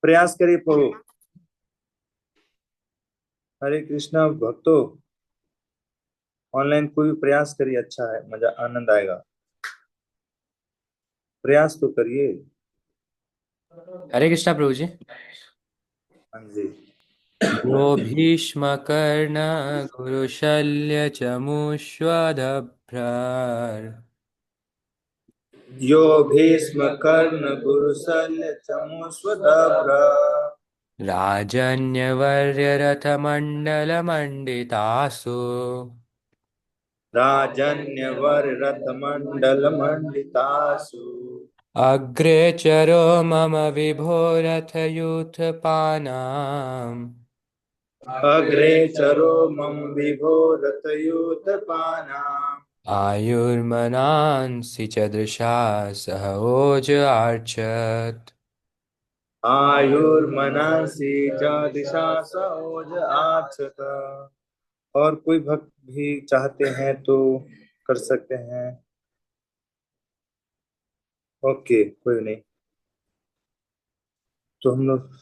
प्रयास करिए प्रभु। हरे कृष्णा भक्तों, ऑनलाइन कोई भी प्रयास करिए, अच्छा है, मजा आनंद आएगा। प्रयास तो करिए। हरे कृष्णा प्रभु जी। हाँ जी। यो भीष्म कर्ण गुरुशल्य चमूष्वदभ्रार यो भीष्म कर्ण गुरुशल्य चमूष्वदभ्र राजन्यवर्यरथमण्डलमण्डितासु राजन्यवर रथमण्डल मंडितासु अग्रे चरो मम विभोरथयूथपानाम् अग्रे चरो मम विभो रथयूथपानाम् आयुर्मनांसि च दृशा सह ओज आर्चत् आयुर्मनांसि च दिशा सओज आचत। और कोई भक्त भी चाहते हैं तो कर सकते हैं। ओके, कोई नहीं, तो हम लोग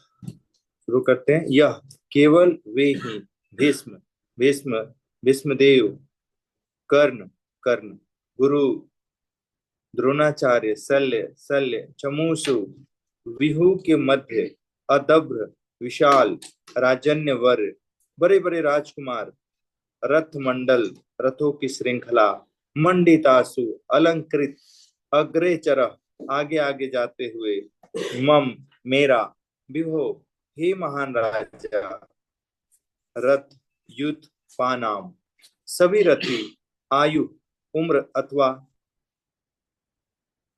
शुरू करते हैं। यह केवल वे ही भीष्म भीष्म भीष्मदेव, कर्ण कर्ण, गुरु द्रोणाचार्य, शल्य शल्य, चमूसु, विहू के मध्य, अदभ्र विशाल, राजन्यवर बड़े बड़े राजकुमार, रथ मंडल रथों की श्रृंखला, मंडितासु अलंकृत, अग्रेचर आगे आगे जाते हुए, मम मेरा, विभो हे महान राजा, रथ युद्ध पानाम सभी रथी, आयु उम्र अथवा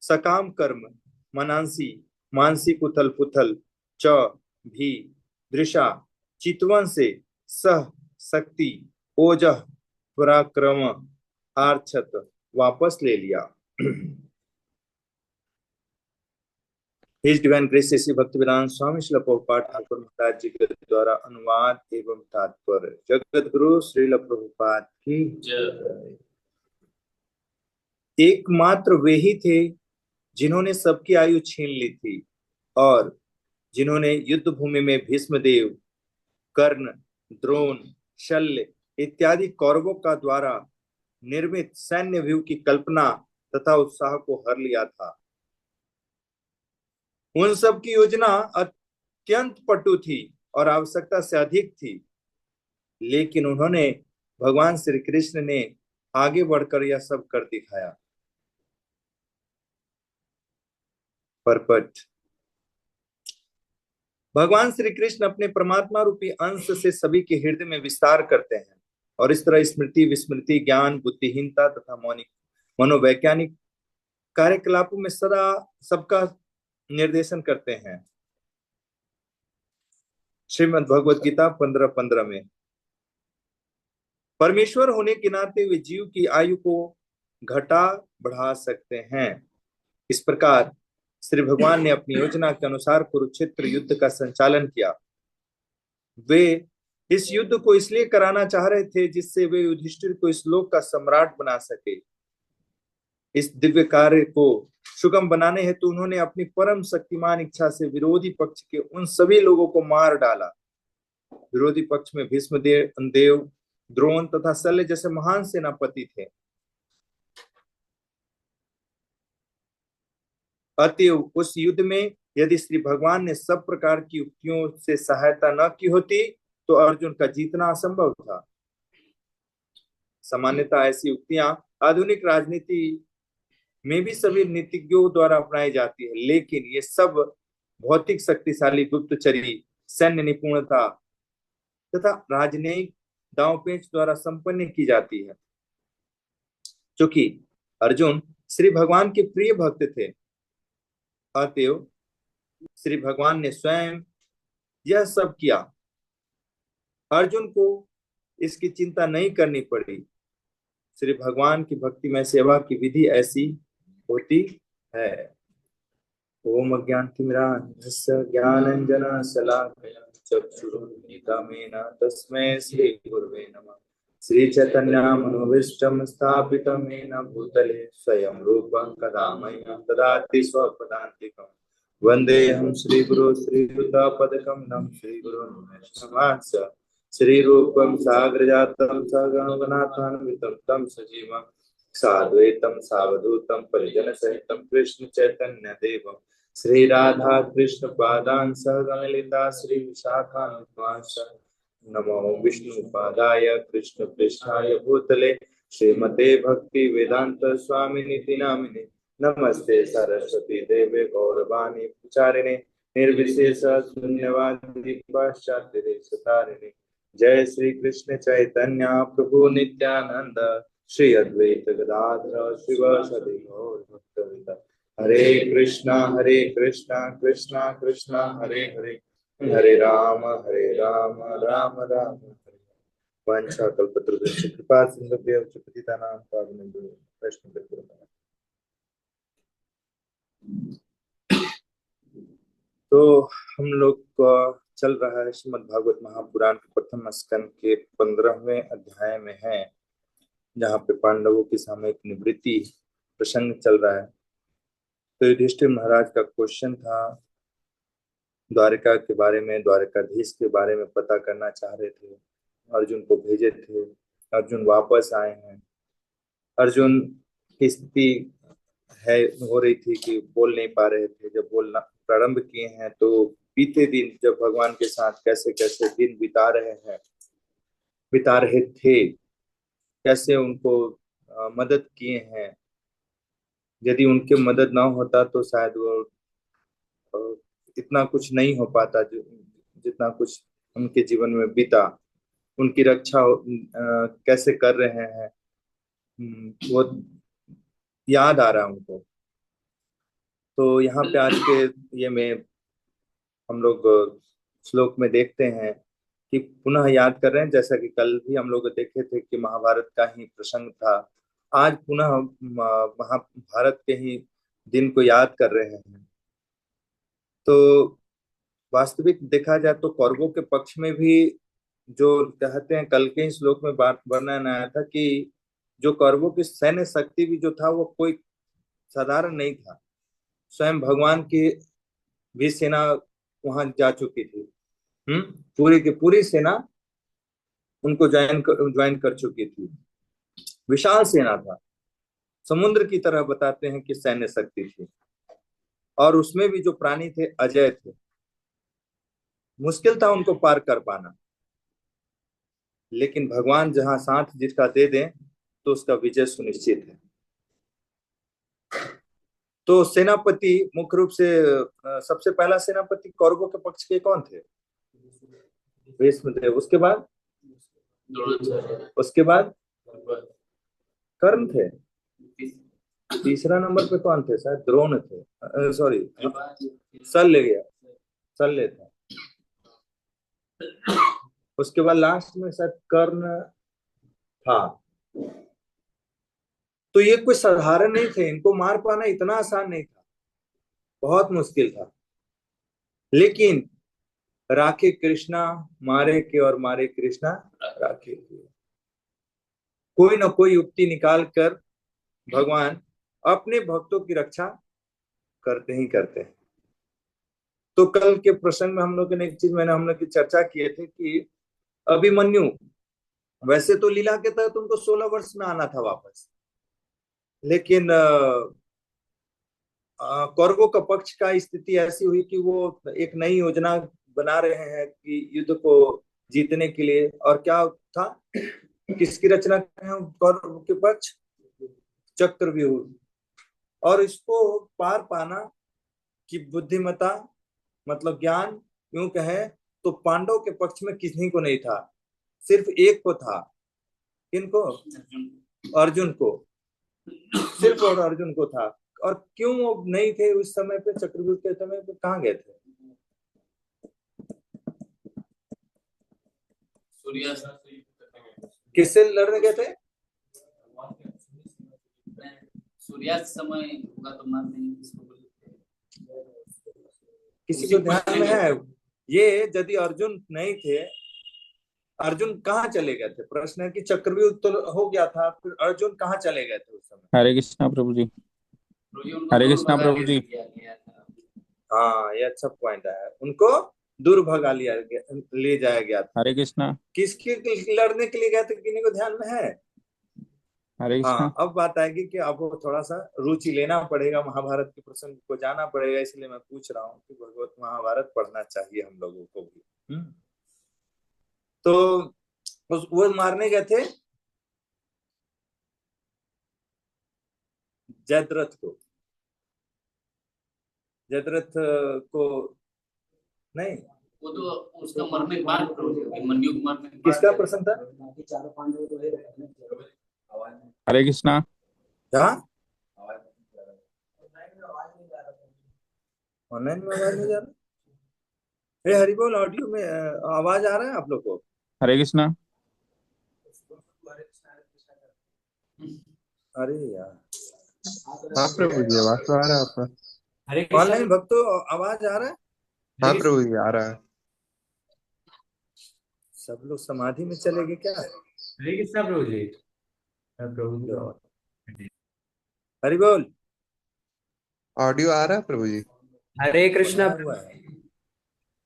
सकाम कर्म, मनांसी मानसिक उथल पुथल, च भी दृशा चितवन से, सह शक्ति, ओजह पराक्रम, आर्छत वापस ले लिया। His divine grace Shri Bhaktivedanta Swami Srila Prabhupada Thakur Maharaj ji के द्वारा अनुवाद एवं तात्पर्य। जगत गुरु श्रील प्रभुपाद की जय। एकमात्र वे ही थे जिन्होंने सबकी आयु छीन ली थी और जिन्होंने युद्ध भूमि में भीष्मदेव, कर्ण, द्रोण, शल्य इत्यादि कौरवों का द्वारा निर्मित सैन्य व्यूह की कल्पना तथा उत्साह को हर लिया था। उन सब की योजना अत्यंत पटु थी और आवश्यकता से अधिक थी, लेकिन उन्होंने भगवान श्री कृष्ण ने आगे बढ़कर यह सब कर दिखाया। परपट। भगवान श्री कृष्ण अपने परमात्मा रूपी अंश से सभी के हृदय में विस्तार करते हैं और इस तरह स्मृति विस्मृति ज्ञान बुद्धिहीनता तथा मौनिक मनोवैज्ञानिक कार्यकलापों में सदा सबका निर्देशन करते हैं। श्रीमद् भगवद गीता 15:15 में परमेश्वर होने के नाते वे जीव की आयु को घटा बढ़ा सकते हैं। इस प्रकार श्री भगवान ने अपनी योजना के अनुसार कुरुक्षेत्र युद्ध का संचालन किया। वे इस युद्ध को इसलिए कराना चाह रहे थे जिससे वे युधिष्ठिर को इस लोक का सम्राट बना सके। इस दिव्य कार्य को सुगम बनाने हेतु उन्होंने अपनी परम शक्तिमान इच्छा से विरोधी पक्ष के उन सभी लोगों को मार डाला। विरोधी पक्ष में भीष्मदेव, द्रोण तथा शल्य जैसे महान सेनापति थे। अतएव उस युद्ध में यदि श्री भगवान ने सब प्रकार की युक्तियों से सहायता न की होती तो अर्जुन का जीतना असंभव था। सामान्यतः ऐसी युक्तियां आधुनिक राजनीति में भी सभी नीतिज्ञों द्वारा अपनाई जाती है, लेकिन ये सब भौतिक शक्तिशाली गुप्तचरी, सैन्य निपुणता तथा राजनयिक दांवपेच द्वारा संपन्न की जाती है। क्योंकि अर्जुन श्री भगवान के प्रिय भक्त थे, अतएव श्री भगवान ने स्वयं यह सब किया। अर्जुन को इसकी चिंता नहीं करनी पड़ी। श्री भगवान की भक्ति में सेवा की विधि ऐसी होती है। ओम अज्ञानतिमिरान्धस्य ज्ञानाञ्जनशलाकया चक्षुरुन्मीलितं तस्मै श्री गुरवे नमः। श्री चैतन्य मनोभीष्टं स्थापितं येन भूतले स्वयं रूपं कदा मह्यं ददाति स्वपदान्तिकम्। वन्देऽहं श्रीगुरो श्रीयुतापदकमलं श्रीगुरोन् वैष्णवांश्च श्रीरूपं साग्रजातं सहगणरघुनाथान्वितं तं सजीवं साद्वैतं सावधूतं परिजनसहितं कृष्णचैतन्यदेवं श्रीराधा कृष्णपादान् सहगणललिता श्रीविशाखान्वितांश्च नमो विष्णुपादाय कृष्णपृष्ठाय भूतले श्रीमते भक्ति वेदांत स्वामिनिति नामिने नमस्ते सरस्वती देवे गौरवाणी प्रचारिणे निर्विशेष शून्यवादी पाश्चात्य देशतारिणे जय श्री कृष्ण चैतन्य प्रभु नित्यानंद श्री अद्वैत गदाधर शिवासदि गौर भक्तवृंद हरे कृष्णा कृष्णा कृष्णा हरे हरे हरे राम राम राम हरे वांछा कल्पतरुभ्यश्च कृपा सिन्धुभ्यः च पतितानां पावनेभ्यो वैष्णवेभ्यो नमः। तो हम लोग का चल रहा है श्रीमद् भागवत महापुराण के प्रथम स्कंद के 15वें अध्याय में है, जहाँ पे पांडवों की सामूहिक निवृत्ति प्रसंग चल रहा है। तो युधिष्ठिर महाराज का क्वेश्चन था, द्वारिका के बारे में, द्वारिकाधीश के बारे में पता करना चाह रहे थे। अर्जुन को भेजे थे, अर्जुन वापस आए हैं। अर्जुन की स्थिति है हो रही थी कि बोल नहीं पा रहे थे। जब बोलना प्रारंभ किए हैं तो बीते दिन जब भगवान के साथ कैसे कैसे दिन बिता रहे थे, कैसे उनको मदद किए हैं। यदि उनके मदद ना होता तो शायद वो इतना कुछ नहीं हो पाता जितना कुछ उनके जीवन में बीता। उनकी रक्षा कैसे कर रहे हैं, वो याद आ रहा है उनको। तो यहाँ पे आज के ये में हम लोग श्लोक में देखते हैं कि पुनः याद कर रहे हैं, जैसा कि कल भी हम लोग देखे थे कि महाभारत का ही प्रसंग था। आज पुनः महाभारत के ही दिन को याद कर रहे हैं। तो वास्तविक देखा जाए तो कौरवों के पक्ष में भी जो कहते हैं, कल के ही श्लोक में बात वर्णन आया था कि जो कौरवों की सैन्य शक्ति भी जो था वो कोई साधारण नहीं था। स्वयं भगवान की भी सेना वहां जा चुकी थी। पूरी की पूरी सेना उनको ज्वाइन कर चुकी थी। विशाल सेना था, समुद्र की तरह बताते हैं कि सैन्य शक्ति थी। और उसमें भी जो प्राणी थे अजय थे। मुश्किल था उनको पार कर पाना, लेकिन भगवान जहां साथ जिसका दे दें तो उसका विजय सुनिश्चित है। तो सेनापति मुख्य रूप से सबसे पहला सेनापति कौरवों के पक्ष के कौन थे? भीष्मदेव। उसके बाद कर्ण थे। तीसरा नंबर पे कौन थे? शायद द्रोण थे, सॉरी शल्य था। उसके बाद लास्ट में शायद कर्ण था। तो ये कोई साधारण नहीं थे, इनको मार पाना इतना आसान नहीं था, बहुत मुश्किल था। लेकिन राखे कृष्णा मारे के और मारे कृष्णा राखे के, कोई ना कोई युक्ति निकाल कर भगवान अपने भक्तों की रक्षा करते ही करते हैं। तो कल के प्रसंग में हम लोग ने एक चीज हम लोग की चर्चा किए थे कि अभिमन्यु, वैसे तो लीला के तहत उनको 16 वर्ष में आना था वापस, लेकिन कौरवों का पक्ष का स्थिति ऐसी हुई कि वो एक नई योजना बना रहे हैं कि युद्ध को जीतने के लिए। और क्या था, किसकी रचना कौरवों के पक्ष? चक्रव्यूह। और इसको पार पाना की बुद्धिमता मतलब ज्ञान यूं कहे तो पांडव के पक्ष में किसी को नहीं था, सिर्फ एक को था। किनको? अर्जुन को। सिर्फ और अर्जुन को था। और क्यों वो नहीं थे उस समय पे? चक्रव्यूह के समय पे कहाँ गए थे? किससे लड़ने गए थे? सूर्यास्त समय होगा तो मान नहीं, किसी को ध्यान में है ये? यदि अर्जुन नहीं थे, अर्जुन कहाँ चले गए थे? प्रश्न है कि चक्रव्यूह तो हो गया था, फिर अर्जुन कहाँ चले गए थे उस समय? हरे कृष्णा प्रभु जी। हरे कृष्णा प्रभु जी। हाँ, ये अच्छा पॉइंट है, उनको दूर भगा लिया गया, ले जाया गया था। हरे कृष्णा। किसके लड़ने के लिए गए थे, किन्हीं को ध्यान में है? हरे कृष्णा। हाँ, अब बात आएगी कि आपको थोड़ा सा रुचि लेना पड़ेगा, महाभारत के प्रसंग को जाना पड़ेगा, इसलिए मैं पूछ रहा हूँ कि भगवत महाभारत पढ़ना चाहिए हम लोगों को भी। तो वो मारने गए थे जयद्रथ को। जयद्रथ को नहीं, वो तो उसका मरने के बाद अभिमन्यु के मरने के बाद। किसका प्रसंग था? हरे कृष्णा। जहाँ ऑनलाइन में आवाज नहीं जा रहा? हे हरि बोल, ऑडियो में आवाज आ रहा है आप लोग को? हरे कृष्णा। अरे यार, हाँ प्रभु जी, आवाज तो आ रहा है आपका। हरे कृष्णा। ऑनलाइन भक्तों, आवाज आ रहा है? हाँ प्रभु जी, आ रहा है। सब लोग समाधि में चले गए क्या? हरे कृष्णा प्रभु जी। प्रभु जी। हरि बोल। ऑडियो आ रहा है प्रभु जी। हरे कृष्णा। हुआ है।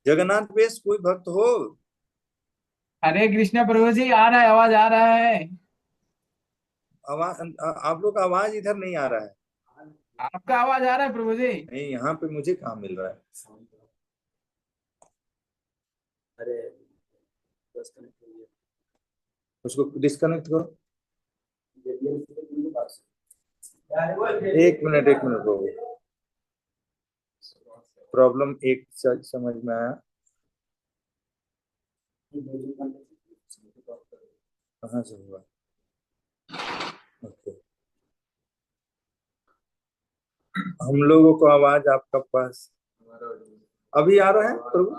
जगन्नाथ बेस कोई भक्त हो? हरे कृष्णा प्रभु जी, आ रहा है, आवाज आ रहा है। आवाज, आप लोग का आवाज इधर नहीं आ रहा है। आपका आवाज आ रहा है प्रभु जी। नहीं, यहाँ पे मुझे कहाँ मिल रहा है। अरे उसको डिस्कनेक्ट करो। एक मिनट बाबू, प्रॉब्लम एक समझ में आया। कहाँ से हुआ? ओके, हम लोगों को आवाज आपका पास अभी आ रहा है प्रभु?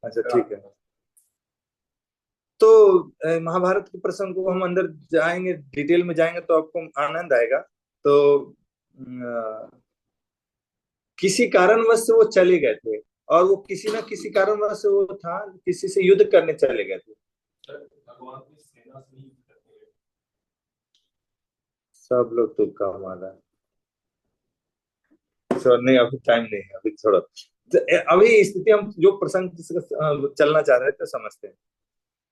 अच्छा ठीक है। तो महाभारत के प्रसंग को हम अंदर जाएंगे, डिटेल में जाएंगे तो आपको आनंद आएगा। तो किसी कारणवश से वो चले गए थे, और वो किसी न किसी कारणवश से वो था, किसी से युद्ध करने चले गए थे। सब लोग तो काम आ रहा है। नहीं, अभी टाइम नहीं है, अभी थोड़ा, अभी स्थिति हम जो प्रसंग चलना चाह रहे थे समझते हैं।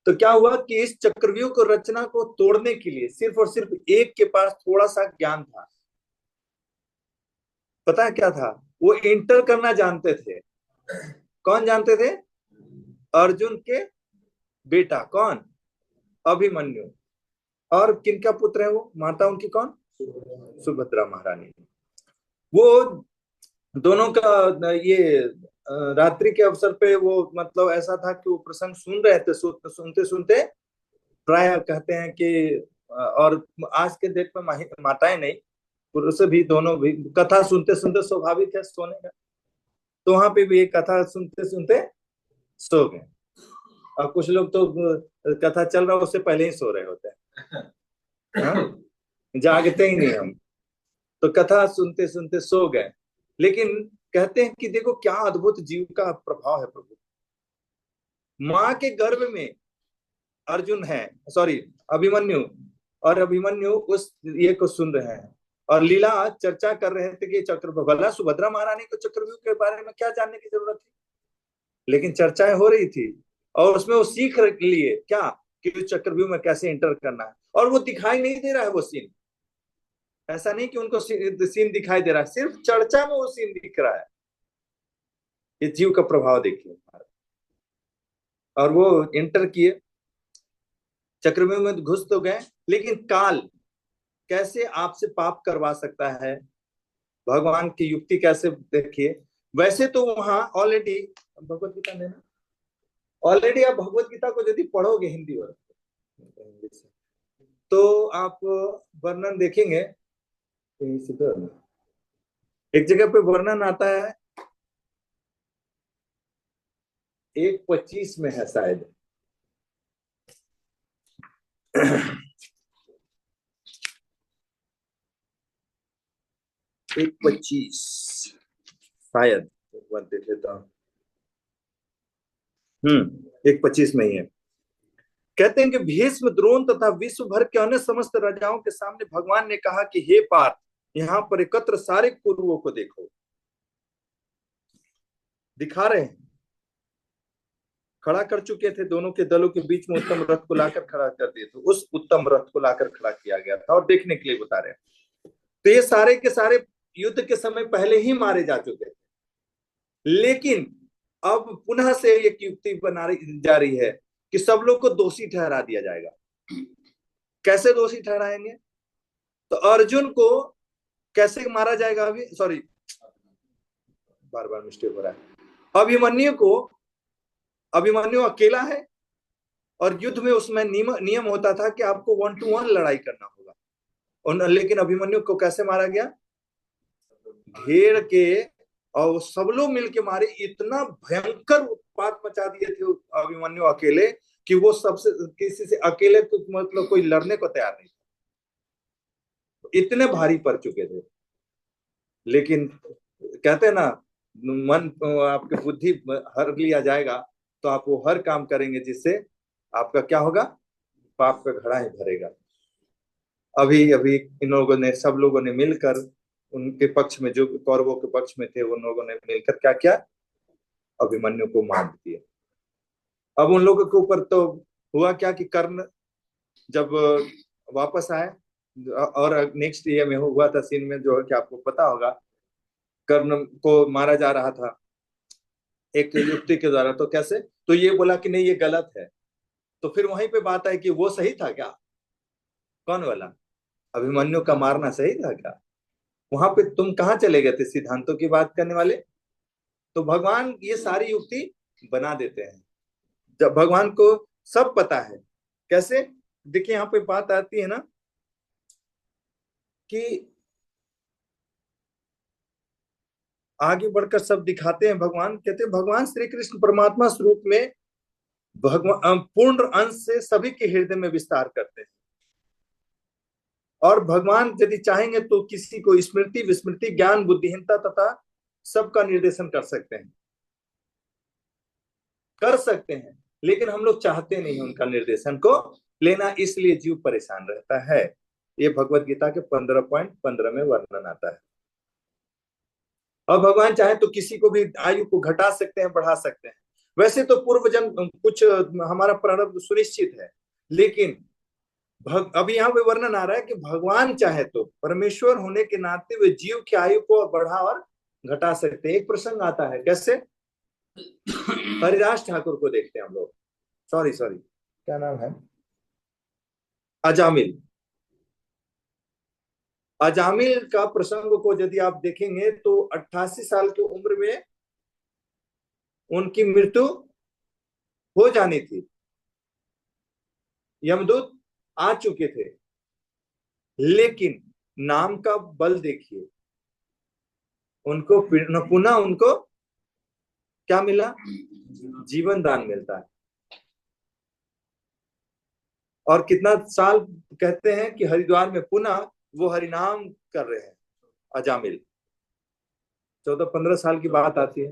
तो क्या हुआ कि इस चक्रव्यूह को रचना को तोड़ने के लिए सिर्फ और सिर्फ एक के पास थोड़ा सा ज्ञान था। पता है क्या था? वो इंटर करना जानते थे। कौन जानते थे? अर्जुन के बेटा कौन? अभिमन्यु। और किनका पुत्र है वो? माता उनकी कौन? सुभद्रा महारानी। वो दोनों का ये रात्रि के अवसर पे वो मतलब ऐसा था कि वो प्रसंग सुन रहे थे, सुनते सुनते प्राय कहते हैं कि, और आज के डेट में माताएं नहीं, पुरुष भी, दोनों भी कथा सुनते सुनते स्वाभाविक है सोने का। तो वहां पे भी एक कथा सुनते सुनते सो गए, और कुछ लोग तो कथा चल रहा उससे पहले ही सो रहे होते हैं, जागते ही नहीं हम। तो कथा सुनते सुनते सो गए। लेकिन कहते हैं कि देखो क्या अद्भुत जीव का प्रभाव है प्रभु। माँ के गर्भ में अर्जुन है, सॉरी अभिमन्यु, और अभिमन्यु उस ये को सुन रहे हैं, और लीला चर्चा कर रहे थे कि चक्रव्यूह, भला सुभद्रा महारानी को चक्रव्यूह के बारे में क्या जानने की जरूरत थी, लेकिन चर्चाएं हो रही थी, और उसमें वो सीख लिए क्या कि उस चक्रव्यूह में कैसे एंटर करना है। और वो दिखाई नहीं दे रहा है वो सीन, ऐसा नहीं कि उनको सीन दिखाई दे रहा है, सिर्फ चर्चा में वो सीन दिख रहा है। ये जीव का प्रभाव देखिए। और वो एंटर किए, चक्रव्यूह में घुस तो गए, लेकिन काल कैसे आपसे पाप करवा सकता है, भगवान की युक्ति कैसे देखिए। वैसे तो वहां ऑलरेडी भगवत गीता में ना, ऑलरेडी आप भगवत गीता को यदि पढ़ोगे हिंदी और तो आप वर्णन देखेंगे, एक जगह पे वर्णन आता है 1:25 में है शायद, 1:25 शायद, देख लेता हूँ। 1:25 में ही है। कहते हैं कि भीष्म, द्रोण तथा विश्व भर के अन्य समस्त राजाओं के सामने भगवान ने कहा कि हे पार्थ, यहाँ पर एकत्र सारे कुरुओं को देखो, दिखा रहे हैं, खड़ा कर चुके थे, दोनों के दलों के बीच में उत्तम रथ को लाकर खड़ा कर दिए थे। उस उत्तम रथ को लाकर खड़ा किया गया था और देखने के लिए बता रहे हैं। तो ये सारे के सारे युद्ध के समय पहले ही मारे जा चुके थे, लेकिन अब पुनः से एक युक्ति बना जा रही है कि सब लोग को दोषी ठहरा दिया जाएगा। कैसे दोषी ठहराएंगे? तो अर्जुन को कैसे मारा जाएगा? अभी सॉरी, बार बार मिस्टेक हो रहा है। अभिमन्यु अकेला है और युद्ध में उसमें नियम होता था कि आपको 1 to 1 लड़ाई करना होगा, लेकिन अभिमन्यु को कैसे मारा गया? घेर के, और वो सब लोग मिलके मारे। इतना भयंकर उत्पात मचा दिए थे अभिमन्यु अकेले कि वो सबसे किसी से अकेले तो मतलब कोई लड़ने को तैयार नहीं था, इतने भारी पड़ चुके थे। लेकिन कहते हैं ना, मन आपकी बुद्धि हर लिया जाएगा तो आप वो हर काम करेंगे जिससे आपका क्या होगा? पाप का घड़ा ही भरेगा। अभी अभी इन लोगों ने, सब लोगों ने मिलकर उनके पक्ष में, जो कौरवों के पक्ष में थे, उन लोगों ने मिलकर क्या किया? अभिमन्यु को मार दिया। अब उन लोगों के ऊपर तो हुआ क्या कि कर्ण जब वापस आए, और नेक्स्ट ईयर में हुआ था सीन में, जो है कि आपको पता होगा, कर्ण को मारा जा रहा था एक युक्ति के द्वारा। तो कैसे? तो ये बोला कि नहीं, ये गलत है। तो फिर वहीं पे बात है कि वो सही था क्या? कौन वाला? अभिमन्यु का मारना सही था क्या? वहां पे तुम कहाँ चले गए थे सिद्धांतों की बात करने वाले? तो भगवान ये सारी युक्ति बना देते हैं जब भगवान को सब पता है। कैसे? देखिए यहाँ पे बात आती है ना कि आगे बढ़कर सब दिखाते हैं। भगवान कहते हैं, भगवान श्री कृष्ण परमात्मा स्वरूप में भगवान पूर्ण अंश से सभी के हृदय में विस्तार करते हैं, और भगवान यदि चाहेंगे तो किसी को स्मृति विस्मृति ज्ञान बुद्धिहीनता तथा सबका निर्देशन कर सकते हैं। लेकिन हम लोग चाहते नहीं उनका निर्देशन को लेना, इसलिए जीव परेशान रहता है। ये भगवत गीता के 15.15 में वर्णन आता है। और भगवान चाहे तो किसी को भी आयु को घटा सकते हैं, बढ़ा सकते हैं। वैसे तो पूर्व जन्म कुछ हमारा प्रारब्ध सुनिश्चित है, लेकिन अभी यहाँ पे वर्णन आ रहा है कि भगवान चाहे तो परमेश्वर होने के नाते वे जीव की आयु को बढ़ा और घटा सकते हैं। एक प्रसंग आता है, कैसे? हरिदास ठाकुर को देखते हैं हम लोग। सॉरी क्या नाम है? अजामिल का प्रसंग को यदि आप देखेंगे तो 88 साल की उम्र में उनकी मृत्यु हो जानी थी। यमदूत आ चुके थे, लेकिन नाम का बल देखिए, उनको पुनः उनको क्या मिला? जीवन दान मिलता है। और कितना साल कहते हैं कि हरिद्वार में पुनः वो हरिनाम कर रहे हैं अजामिल। 14-15 साल की बात आती है।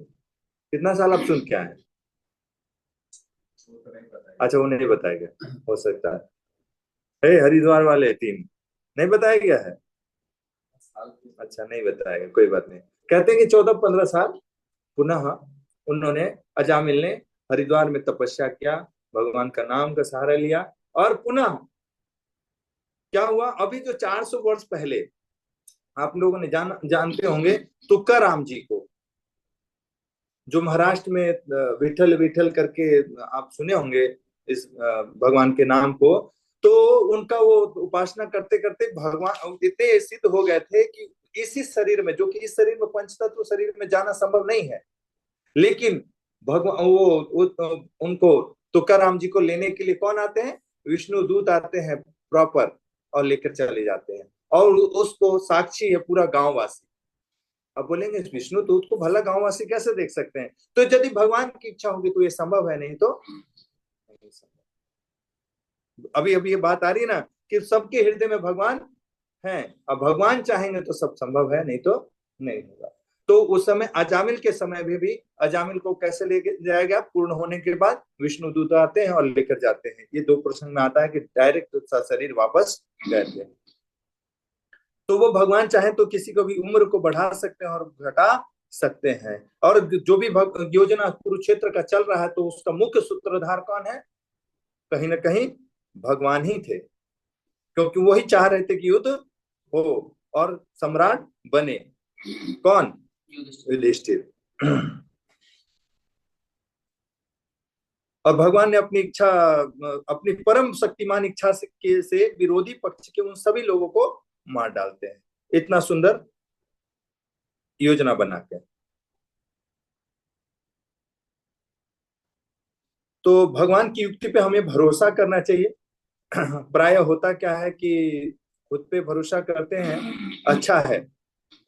कितना साल आप सुन के आए? अच्छा, वो नहीं बताया गया, हो सकता है। हरिद्वार वाले टीम नहीं बताया गया है। अच्छा, नहीं बताया गया, कोई बात नहीं। कहते हैं कि 14-15 साल पुनः उन्होंने, अजामिल ने हरिद्वार में तपस्या किया, भगवान का नाम का सहारा लिया, और पुनः क्या हुआ? अभी जो 400 वर्ष पहले आप लोगों ने जानते होंगे तुकाराम जी को, जो महाराष्ट्र में विठल विठल करके आप सुने होंगे इस भगवान के नाम को। तो उनका वो उपासना करते करते भगवान इतने सिद्ध हो गए थे कि इसी शरीर में, जो कि इस शरीर में पंचतत्व शरीर में जाना संभव नहीं है, लेकिन भगवान वो उनको तुकाराम जी को लेने के लिए कौन आते हैं? विष्णु दूत आते हैं प्रॉपर, और लेकर चले जाते हैं। और उसको साक्षी है पूरा गांववासी। अब बोलेंगे विष्णु दूत को भला गांववासी कैसे देख सकते हैं? तो यदि भगवान की इच्छा होगी तो ये संभव है, नहीं तो नहीं संभव। अभी अभी ये बात आ रही है ना कि सबके हृदय में भगवान है। अब भगवान चाहेंगे तो सब संभव है, नहीं तो नहीं होगा। तो उस समय अजामिल के समय में भी अजामिल को कैसे ले जाया गया? पूर्ण होने के बाद विष्णु दूत आते हैं और लेकर जाते हैं। ये 2 प्रसंग में आता है कि डायरेक्ट शरीर वापस गए थे। तो वो भगवान चाहे तो किसी को भी उम्र को बढ़ा सकते हैं और घटा सकते हैं। और जो भी योजना कुरुक्षेत्र का चल रहा है तो उसका मुख्य सूत्रधार कौन है? कहीं ना कहीं भगवान ही थे, क्योंकि वही चाह रहे थे कि युद्ध हो और सम्राट बने। कौन? युधिष्ठिर। और भगवान ने अपनी इच्छा, अपनी परम शक्तिमान इच्छा से विरोधी पक्ष के उन सभी लोगों को मार डालते हैं, इतना सुंदर योजना बना के। तो भगवान की युक्ति पे हमें भरोसा करना चाहिए। प्राय होता क्या है कि खुद पे भरोसा करते हैं, अच्छा है,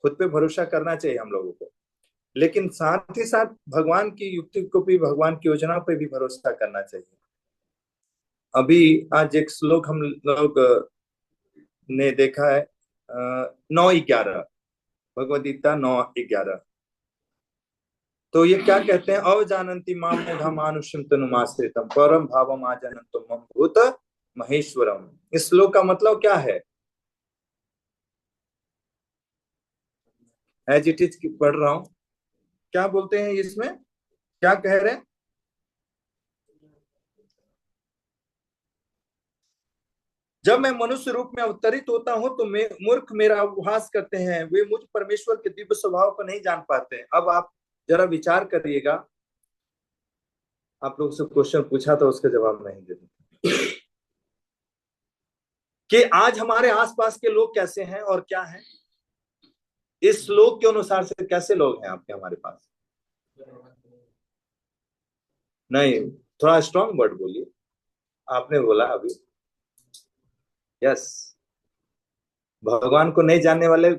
खुद पे भरोसा करना चाहिए हम लोगों को, लेकिन साथ ही साथ भगवान की युक्ति को भी, भगवान की योजना पे भी भरोसा करना चाहिए। अभी आज एक श्लोक हम लोग ने देखा है, 9:11, भगवद गीता 9:11। तो ये क्या कहते हैं? अवजानन्ति मां मूढ़ा मानुष्यम तनुमाश्रितम परम भावम आजनन्तो मम भूत महेश्वरम। इस श्लोक का मतलब क्या है? एज इट इज पढ़ रहा हूं, क्या बोलते हैं इसमें, क्या कह रहे हैं? जब मैं मनुष्य रूप में अवतरित होता हूं तो मैं मूर्ख मेरा उपहास करते हैं, वे मुझ परमेश्वर के दिव्य स्वभाव को नहीं जान पाते हैं। अब आप जरा विचार करिएगा, आप लोग से क्वेश्चन पूछा तो उसका जवाब नहीं दे कि आज हमारे आसपास के लोग कैसे हैं और क्या हैं। इस श्लोक के अनुसार से कैसे लोग हैं आपके हमारे पास? नहीं, थोड़ा स्ट्रांग वर्ड बोलिए। आपने बोला अभी यस, भगवान को नहीं जानने वाले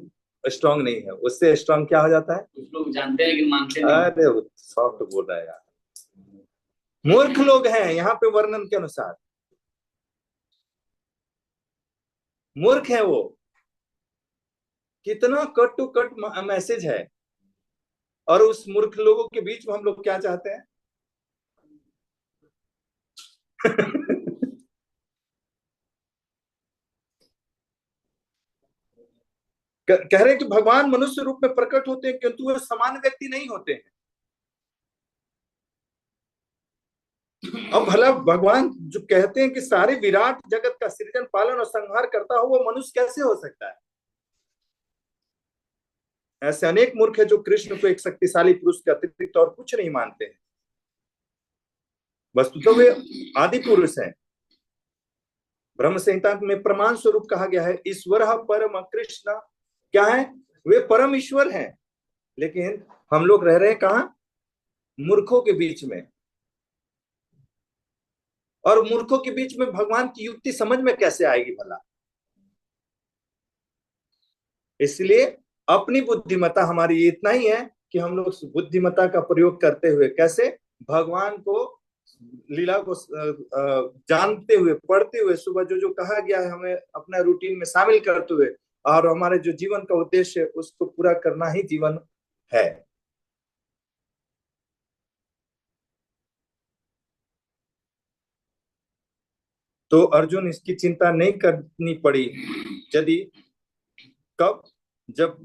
स्ट्रांग नहीं है, उससे स्ट्रांग क्या हो जाता है? कुछ लोग जानते हैं लेकिन मानते नहीं। अरे सॉफ्ट बोल रहा है यार। मूर्ख लोग हैं यहाँ पे वर्णन के अनुसार, मूर्ख है वो। कितना कट टू कट मैसेज है, और उस मूर्ख लोगों के बीच में हम लोग क्या चाहते हैं? कह रहे हैं कि भगवान मनुष्य रूप में प्रकट होते हैं किंतु वे सामान्य व्यक्ति नहीं होते हैं। अब भला भगवान जो कहते हैं कि सारे विराट जगत का सृजन पालन और संहार करता हो, वो मनुष्य कैसे हो सकता है? ऐसे अनेक मूर्ख है जो कृष्ण को एक शक्तिशाली पुरुष के अतिरिक्त और कुछ नहीं मानते हैं। वस्तुतः वे आदि पुरुष हैं। ब्रह्म संहिता में प्रमाण स्वरूप कहा गया है, ईश्वर परम कृष्ण क्या है? वे परम ईश्वर हैं। लेकिन हम लोग रह रहे हैं कहां? मूर्खों के बीच में। और मूर्खों के बीच में भगवान की युक्ति समझ में कैसे आएगी भला? इसलिए अपनी बुद्धिमत्ता हमारी इतना ही है कि हम लोग बुद्धिमत्ता का प्रयोग करते हुए कैसे भगवान को, लीला को जानते हुए, पढ़ते हुए, सुबह जो जो कहा गया है हमें अपना रूटीन में शामिल करते हुए, और हमारे जो जीवन का उद्देश्य है उसको पूरा करना ही जीवन है। तो अर्जुन इसकी चिंता नहीं करनी पड़ी। यदि कब? जब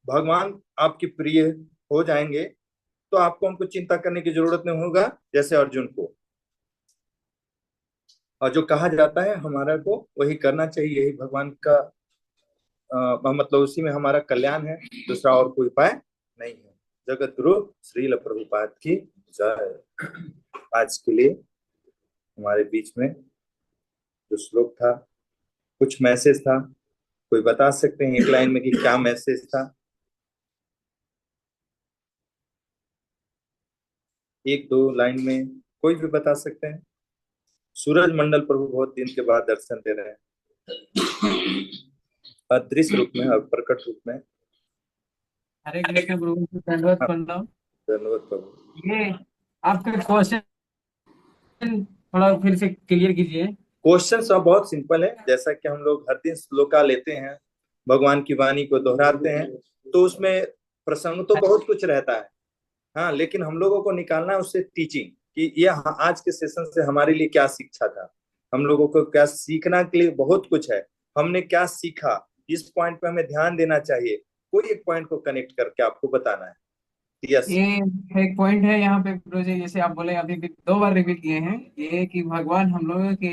भगवान आपके प्रिय हो जाएंगे तो आपको हमको चिंता करने की जरूरत नहीं होगा, जैसे अर्जुन को। और जो कहा जाता है हमारा को वही करना चाहिए, यही भगवान का मतलब उसी में हमारा कल्याण है, दूसरा और कोई उपाय नहीं है। जगत गुरु श्रील प्रभुपाद की जय। आज के लिए हमारे बीच में जो श्लोक था, कुछ मैसेज था, कोई बता सकते हैं एक लाइन में कि क्या मैसेज था? एक दो लाइन में कोई भी बता सकते हैं? सूरज मंडल प्रभु बहुत दिन के बाद दर्शन दे रहे हैं, अदृश्य रूप में और प्रकट रूप में। हरे कृष्ण प्रभु जी, दंडवत प्रणाम। धन्यवाद प्रभु। ये आपका क्वेश्चन थोड़ा फिर से क्लियर कीजिए। क्वेश्चन सब बहुत सिंपल है। जैसा कि हम लोग हर दिन श्लोका लेते हैं, भगवान की वाणी को दोहराते हैं, तो उसमें प्रसंग तो बहुत कुछ रहता है, हाँ, लेकिन हम लोगों को निकालना है उससे टीचिंग कि ये आज के सेशन से हमारे लिए क्या शिक्षा था, हम लोगों को क्या सीखना के लिए बहुत कुछ है, हमने क्या सीखा, इस पॉइंट पे हमें ध्यान देना चाहिए, कोई एक पॉइंट को कनेक्ट करके आपको बताना है। यस। ये एक पॉइंट है यहाँ पे प्रोजेक्ट, जैसे आप बोले अभी भी 2 बार रिपीट किए हैं, ये कि भगवान हम लोगों के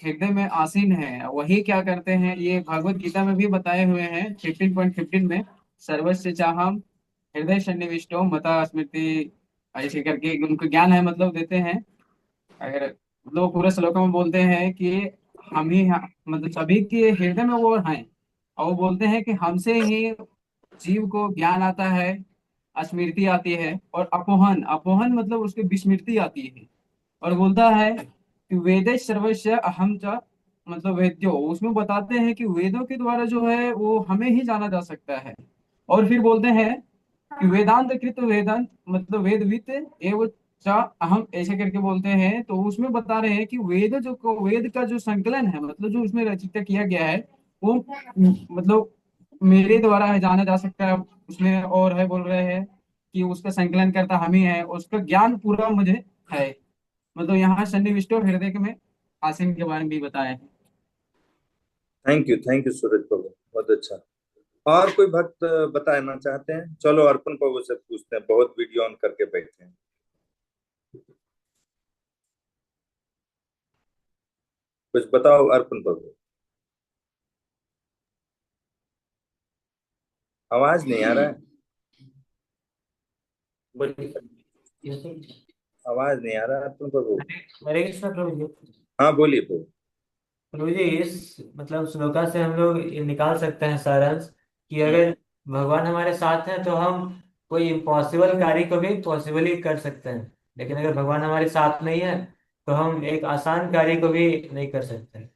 हृदय में आसीन है। वही क्या करते हैं, ये भगवत गीता में भी बताए हुए हैं 15.15 में, सर्वस्य चाहम हृदय सन्निविष्टो मता स्मृति, ऐसे करके उनको ज्ञान है मतलब देते हैं। अगर लोग पूरे श्लोकों में बोलते हैं कि हम ही मतलब सभी के हृदय में वो हैं, और वो बोलते हैं कि हमसे ही जीव को ज्ञान आता है, स्मृति आती है, और अपोहन, अपोहन मतलब उसकी विस्मृति आती है। और बोलता है कि वेद सर्वस्य अहम च, मतलब वेद्यो, उसमें बताते हैं कि वेदों के द्वारा जो है वो हमें ही जाना जा सकता है। और फिर बोलते हैं कि वेदांत कृत वेदांत मतलब वेदवित एवं चा अहम, ऐसे करके बोलते हैं। तो उसमें बता रहे हैं कि वेद का जो संकलन है, मतलब जो उसमें रचित किया गया है, वो मतलब मेरे द्वारा है जाना जा सकता है उसमें। और है बोल रहे हैं कि उसका संकलन करता हम ही है, उसका ज्ञान पूरा मुझे है। मतलब यहाँ सन्निविष्ट और हृदय में आसीन के बारे में भी बताया है। थैंक यू सूरज प्रभु, बहुत अच्छा। और कोई भक्त बताना चाहते हैं? चलो अर्पण प्रभु से पूछते हैं, बहुत वीडियो ऑन करके बैठे हैं। कुछ बताओ अर्पण प्रभु। आवाज नहीं आ रहा है, आवाज नहीं आ रहा है अर्पण प्रभु। हरे कृष्ण प्रभु जी। हाँ बोलिए प्रभु। प्रभु जी, इस मतलब श्लोका से हम लोग ये निकाल सकते हैं सारांश कि अगर भगवान हमारे साथ हैं तो हम कोई इम्पॉसिबल कार्य को भी पॉसिबली कर सकते हैं, लेकिन अगर भगवान हमारे साथ नहीं है तो हम एक आसान कार्य को भी नहीं कर सकते।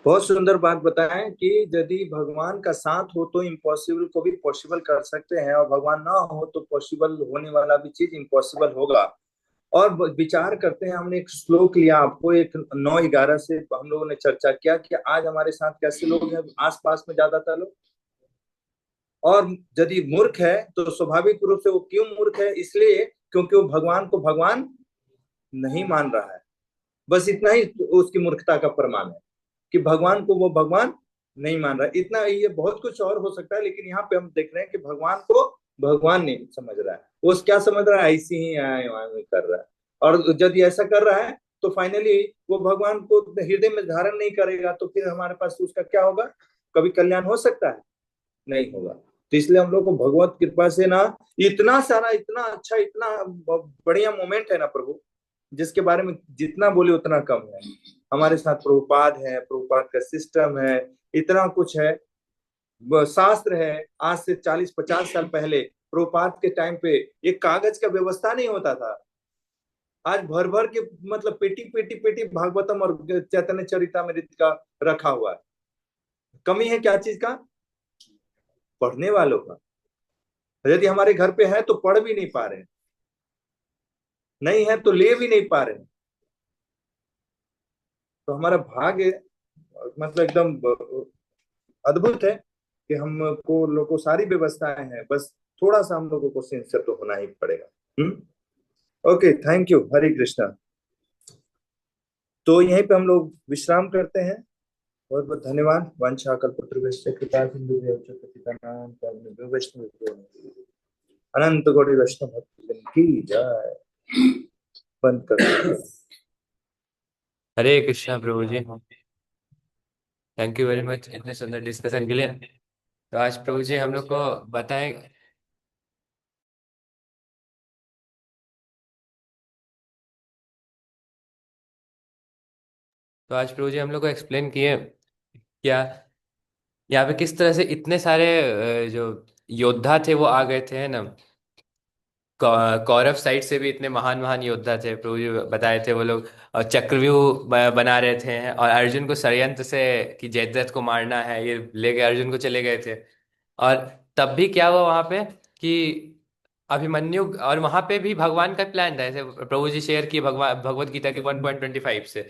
बहुत सुंदर बात बताएं कि यदि भगवान का साथ हो तो इम्पॉसिबल को भी पॉसिबल कर सकते हैं, और भगवान ना हो तो पॉसिबल होने वाला भी चीज इम्पॉसिबल होगा। और विचार करते हैं, हमने एक श्लोक लिया, आपको एक 9-11 से हम लोगों ने चर्चा किया कि आज हमारे साथ कैसे लोग हैं, आसपास में ज्यादातर लोग। और यदि मूर्ख है तो स्वाभाविक रूप से वो क्यों मूर्ख है, इसलिए क्योंकि वो भगवान को भगवान नहीं मान रहा है। बस इतना ही उसकी मूर्खता का प्रमाण है कि भगवान को वो भगवान नहीं मान रहा है, इतना ही। ये बहुत कुछ और हो सकता है, लेकिन यहाँ पे हम देख रहे हैं कि भगवान को भगवान नहीं समझ रहा है। वो क्या समझ रहा है, ऐसे ही आए कर रहा है। और यदि ऐसा कर रहा है तो फाइनली वो भगवान को हृदय में धारण नहीं करेगा, तो फिर हमारे पास उसका क्या होगा? कभी कल्याण हो सकता है? नहीं होगा। तो इसलिए हम लोग को भगवत कृपा से ना, इतना सारा, इतना अच्छा, इतना बढ़िया मोमेंट है ना प्रभु, जिसके बारे में जितना बोले उतना कम है। हमारे साथ प्रभुपाद है, प्रभुपाद का सिस्टम है, इतना कुछ है, शास्त्र है। आज से 40-50 साल पहले प्रभुपाद के टाइम पे एक कागज का व्यवस्था नहीं होता था। आज भर भर के मतलब पेटी पेटी पेटी भागवतम और चैतन्य चरितामृत का रखा हुआ है। कमी है क्या चीज का? पढ़ने वालों का। यदि हमारे घर पे है तो पढ़ भी नहीं पा रहे, नहीं है तो ले भी नहीं पा रहे। तो हमारा भाग्य मतलब एकदम अद्भुत है कि हमको लोगों को सारी व्यवस्थाएं हैं, बस थोड़ा सा हम लोगों को सिंसियर तो होना ही पड़ेगा। ओके, थैंक यू, हरे कृष्णा। तो यहीं पे हम लोग विश्राम करते हैं। बहुत बहुत धन्यवाद। वंशा कल्पतरुभ्यश्च कृपा सिंधुभ्यो च पतितानां पावनेभ्यो वैष्णवेभ्यो अनंत कोटि वैष्णव भक्तजन की जय। बंद कर। हरे कृष्णा प्रभु जी, थैंक यू वेरी मच इतने सुंदर डिस्कशन के लिए। तो आज प्रभु जी हम लोग को बताएं, तो आज प्रभु जी हम लोग को एक्सप्लेन किए क्या यहाँ पे किस तरह से इतने सारे जो योद्धा थे वो आ गए थे, है ना। कौरव साइड से भी इतने महान महान योद्धा थे, प्रभु जी बताए थे वो लोग। और चक्रव्यूह बना रहे थे, और अर्जुन को षड्यंत्र से कि जयद्रथ को मारना है, ये लेके अर्जुन को चले गए थे। और तब भी क्या हुआ वहां पे कि अभिमन्यु, और वहां पे भी भगवान का प्लान था, ऐसे प्रभु जी शेयर किए भगवान भगवत गीता के 1.25 से,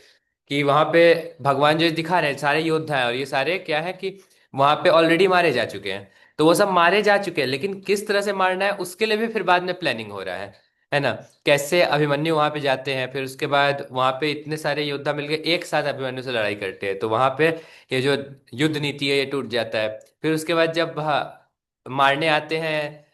कि वहां पे भगवान जो दिखा रहे हैं सारे योद्धा हैं, और ये सारे क्या है कि वहां पे ऑलरेडी मारे जा चुके हैं। तो वो सब मारे जा चुके हैं, लेकिन किस तरह से मारना है उसके लिए भी फिर बाद में प्लानिंग हो रहा है। है ना। कैसे अभिमन्यु वहां पे जाते हैं, फिर उसके बाद वहां पे इतने सारे योद्धा मिलके एक साथ अभिमन्यु से लड़ाई करते हैं, तो वहां पे ये जो युद्ध नीति है ये टूट जाता है। फिर उसके बाद जब मारने आते हैं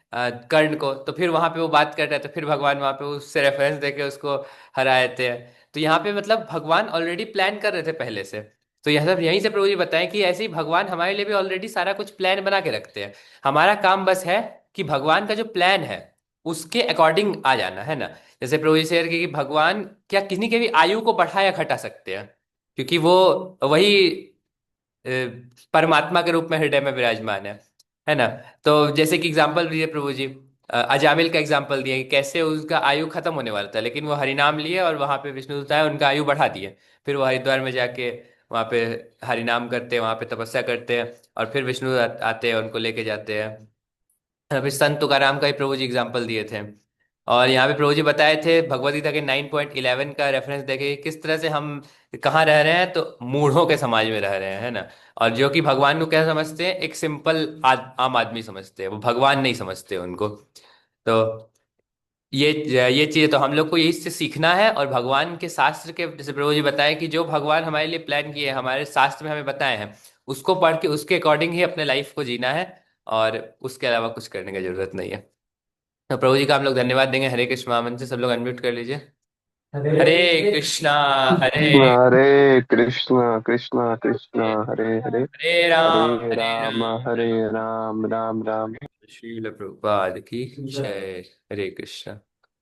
कर्ण को, तो फिर वहां पे वो बात कर रहे हैं, तो फिर भगवान वहां पे उससे रेफरेंस देके उसको हरा देते हैं। तो यहाँ पे मतलब भगवान ऑलरेडी प्लान कर रहे थे पहले से। तो यह सब यहीं से प्रभु जी बताएं कि ऐसे ही भगवान हमारे लिए भी ऑलरेडी सारा कुछ प्लान बना के रखते हैं। हमारा काम बस है कि भगवान का जो प्लान है उसके अकॉर्डिंग आ जाना, है ना। जैसे प्रभु जी शेयर की कि भगवान क्या किसी के भी आयु को बढ़ा या घटा सकते हैं, क्योंकि वो वही अ, परमात्मा के रूप में हृदय में विराजमान है ना। तो जैसे कि एग्जाम्पल दिए प्रभु जी, अजामिल का एग्जाम्पल दिए कि कैसे उसका आयु खत्म होने वाला था, लेकिन वो हरिनाम लिए और वहां पे विष्णु दूत आए, उनका आयु बढ़ा दिए। फिर वो हरिद्वार में जाके वहां पे हरिनाम करते हैं, वहां पे तपस्या करते हैं, और फिर विष्णु आते हैं, उनको लेके जाते हैं। फिर संत तुकाराम का ही प्रभु जी एग्जाम्पल दिए थे। और यहाँ पे प्रभु जी बताए थे भगवद गीता के 9.11 का रेफरेंस देके कि किस तरह से हम कहाँ रह रहे हैं, तो मूढ़ों के समाज में रह रहे हैं, है ना। और जो कि भगवान को क्या समझते हैं, एक सिंपल आम आदमी समझते हैं, वो भगवान नहीं समझते उनको। तो ये ये चीजें तो हम लोग को यही से सीखना है। और भगवान के शास्त्र के जैसे प्रभु जी बताए कि जो भगवान हमारे लिए प्लान किए हैं, हमारे शास्त्र में हमें बताए हैं, उसको पढ़ के उसके अकॉर्डिंग ही अपने लाइफ को जीना है, और उसके अलावा कुछ करने की जरूरत नहीं है। तो प्रभु जी का हम लोग धन्यवाद देंगे। हरे कृष्ण महामंत्र से सब लोग अनम्यूट कर लीजिए। हरे कृष्णा हरे हरे कृष्णा कृष्णा कृष्णा हरे हरे हरे राम हरे हरे राम राम हरे राम राम राम। श्रील प्रभुपाद की जय। हरे कृष्णा।